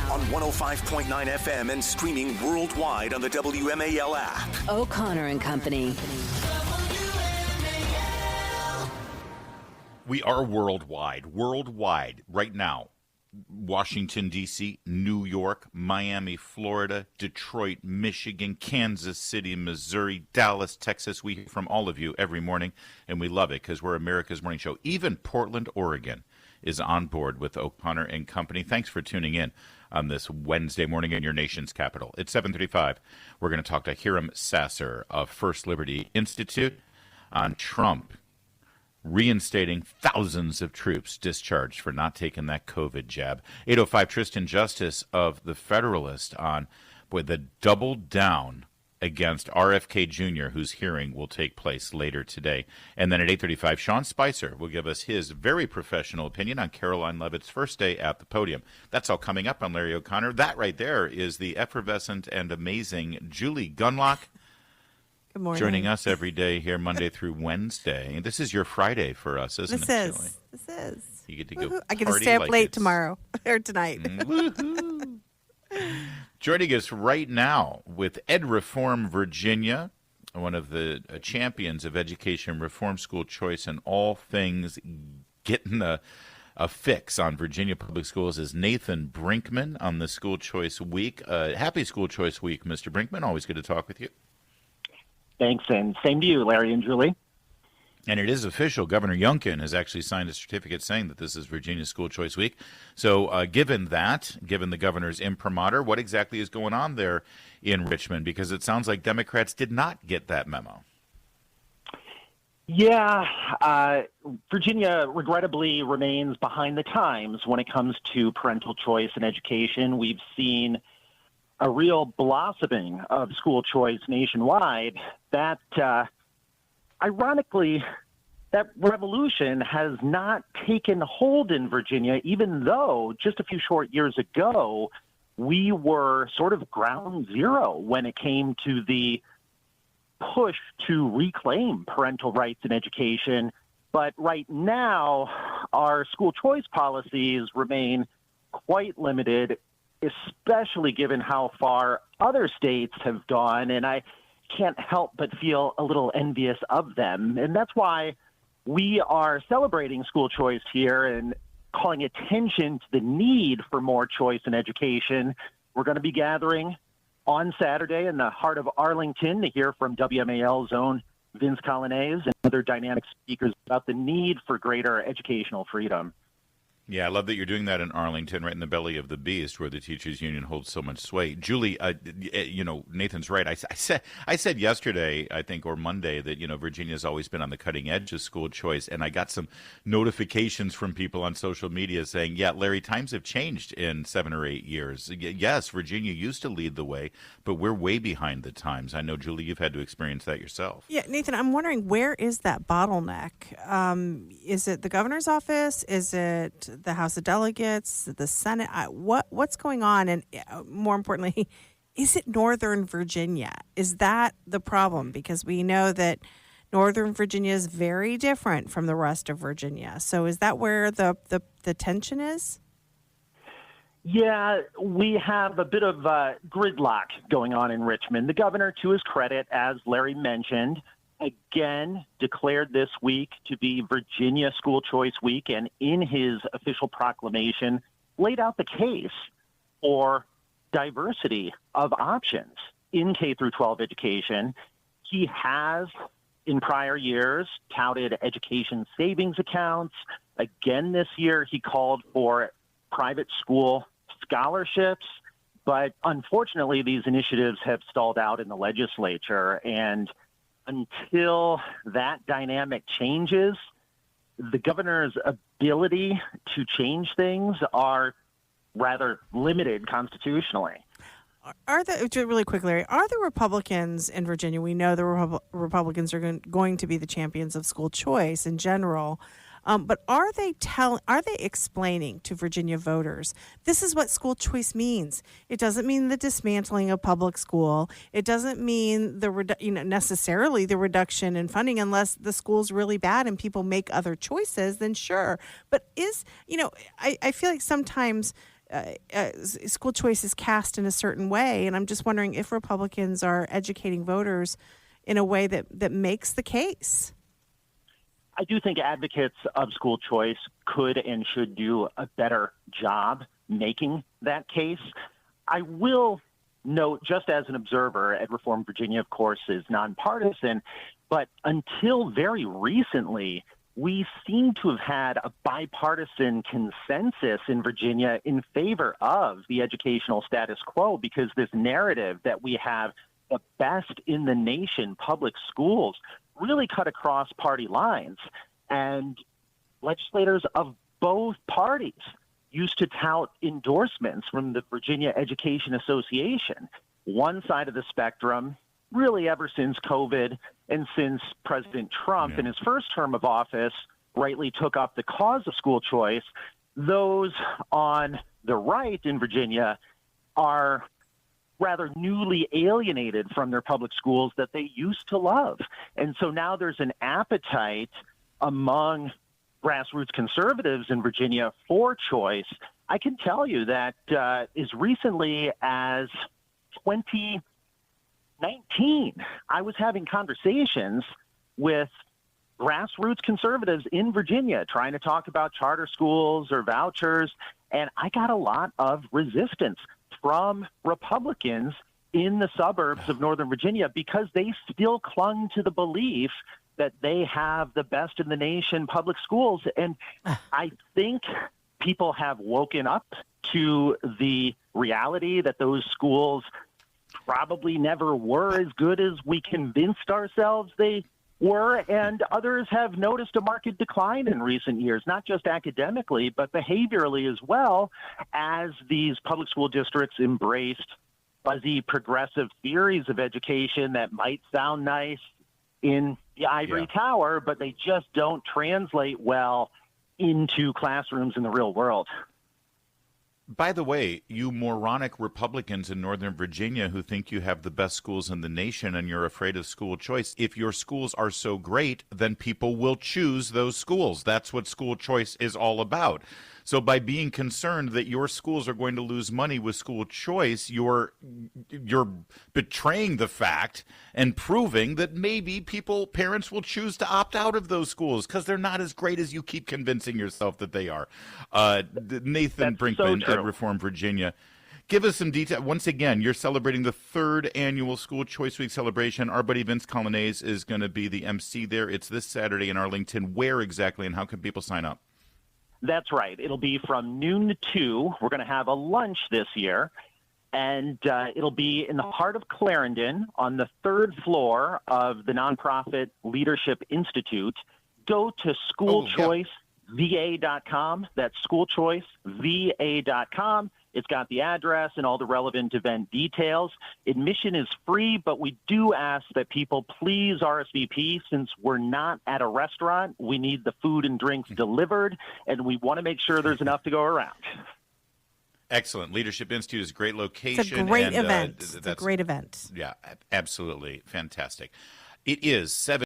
On 105.9 FM and streaming worldwide on the WMAL app. O'Connor and Company. We are worldwide right now. Washington, D.C., New York, Miami, Florida, Detroit, Michigan, Kansas City, Missouri, Dallas, Texas. We hear from all of you every morning, and we love it because we're America's morning show. Even Portland, Oregon is on board with O'Connor and Company. Thanks for tuning in on this Wednesday morning in your nation's capital. It's 7:35. We're going to talk to Hiram Sasser of First Liberty Institute on Trump reinstating thousands of troops discharged for not taking that COVID jab. 8:05, Tristan Justice of The Federalist on the double down against RFK Jr., whose hearing will take place later today. And then at 8:35, Sean Spicer will give us his very professional opinion on Caroline Leavitt's first day at the podium. That's all coming up on Larry O'Connor. That right there is the effervescent and amazing Julie Gunlock. Good morning. Joining us every day here, Monday through Wednesday. This is your Friday for us, isn't it, Julie? This is. You get to go. I get to stay up late tomorrow or tonight. Woohoo! Joining us right now with EdReform Virginia, one of the champions of education reform, school choice, and all things getting a fix on Virginia public schools, is Nathan Brinkman on the School Choice Week. Happy School Choice Week, Mr. Brinkman. Always good to talk with you. Thanks, and same to you, Larry and Julie. And it is official. Governor Youngkin has actually signed a certificate saying that this is Virginia's School Choice Week. So given the governor's imprimatur, what exactly is going on there in Richmond? Because it sounds like Democrats did not get that memo. Yeah, Virginia regrettably remains behind the times when it comes to parental choice in education. We've seen a real blossoming of school choice nationwide. That, ironically, that revolution has not taken hold in Virginia, even though just a few short years ago, we were sort of ground zero when it came to the push to reclaim parental rights in education. But right now, our school choice policies remain quite limited, especially given how far other states have gone, and I can't help but feel a little envious of them. And that's why we are celebrating school choice here and calling attention to the need for more choice in education. We're going to be gathering on Saturday in the heart of Arlington to hear from WMAL's own Vince Coglianese and other dynamic speakers about the need for greater educational freedom. Yeah, I love that you're doing that in Arlington, right in the belly of the beast, where the teachers' union holds so much sway. Julie, Nathan's right. I said yesterday, I think, or Monday, that Virginia's always been on the cutting edge of school choice, and I got some notifications from people on social media saying, "Yeah, Larry, times have changed in 7 or 8 years. Yes, Virginia used to lead the way, but we're way behind the times." I know, Julie, you've had to experience that yourself. Yeah, Nathan, I'm wondering, where is that bottleneck? Is it the governor's office? Is it the House of Delegates, the Senate? What's going on? And more importantly, is it Northern Virginia? Is that the problem? Because we know that Northern Virginia is very different from the rest of Virginia. So is that where the tension is? Yeah, we have a bit of gridlock going on in Richmond. The governor, to his credit, as Larry mentioned, again declared this week to be Virginia School Choice Week, and in his official proclamation laid out the case for diversity of options in K through 12 education. He has, in prior years, touted education savings accounts. Again this year, he called for private school scholarships, but unfortunately, these initiatives have stalled out in the legislature, and until that dynamic changes, the governor's ability to change things are rather limited constitutionally. Really quick, Larry, are the Republicans in Virginia, we know the Republicans are going to be the champions of school choice in general, but are they explaining to Virginia voters, this is what school choice means? It doesn't mean the dismantling of public school. It doesn't mean necessarily the reduction in funding unless the school's really bad and people make other choices, then sure. But I feel like sometimes school choice is cast in a certain way. And I'm just wondering if Republicans are educating voters in a way that makes the case. I do think advocates of school choice could and should do a better job making that case. I will note, just as an observer, EdReform Virginia, of course, is nonpartisan, but until very recently, we seem to have had a bipartisan consensus in Virginia in favor of the educational status quo, because this narrative that we have the best in the nation public schools really cut across party lines. And legislators of both parties used to tout endorsements from the Virginia Education Association. One side of the spectrum, really ever since COVID and since President Trump in his first term of office rightly took up the cause of school choice, those on the right in Virginia are rather newly alienated from their public schools that they used to love. And so now there's an appetite among grassroots conservatives in Virginia for choice. I can tell you that as recently as 2019, I was having conversations with grassroots conservatives in Virginia trying to talk about charter schools or vouchers, and I got a lot of resistance from Republicans in the suburbs of Northern Virginia because they still clung to the belief that they have the best in the nation public schools. And I think people have woken up to the reality that those schools probably never were as good as we convinced ourselves they were, and others have noticed a marked decline in recent years, not just academically, but behaviorally as well, as these public school districts embraced fuzzy progressive theories of education that might sound nice in the ivory tower, but they just don't translate well into classrooms in the real world. By the way, you moronic Republicans in Northern Virginia who think you have the best schools in the nation and you're afraid of school choice, if your schools are so great, then people will choose those schools. That's what school choice is all about. So by being concerned that your schools are going to lose money with school choice, you're betraying the fact and proving that maybe parents will choose to opt out of those schools because they're not as great as you keep convincing yourself that they are. Nathan Brinkman, EdReform Virginia. Give us some detail. Once again, you're celebrating the 3rd annual School Choice Week celebration. Our buddy Vince Coglianese is going to be the MC there. It's this Saturday in Arlington. Where exactly, and how can people sign up? That's right. It'll be from noon to 2. We're going to have a lunch this year, and it'll be in the heart of Clarendon on the 3rd floor of the nonprofit Leadership Institute. Go to schoolchoiceva.com. That's schoolchoiceva.com. It's got the address and all the relevant event details. Admission is free, but we do ask that people please RSVP since we're not at a restaurant. We need the food and drinks delivered, and we want to make sure there's enough to go around. Excellent. Leadership Institute is a great location. It's a great event. It's a great event. Yeah, absolutely. Fantastic. It is 7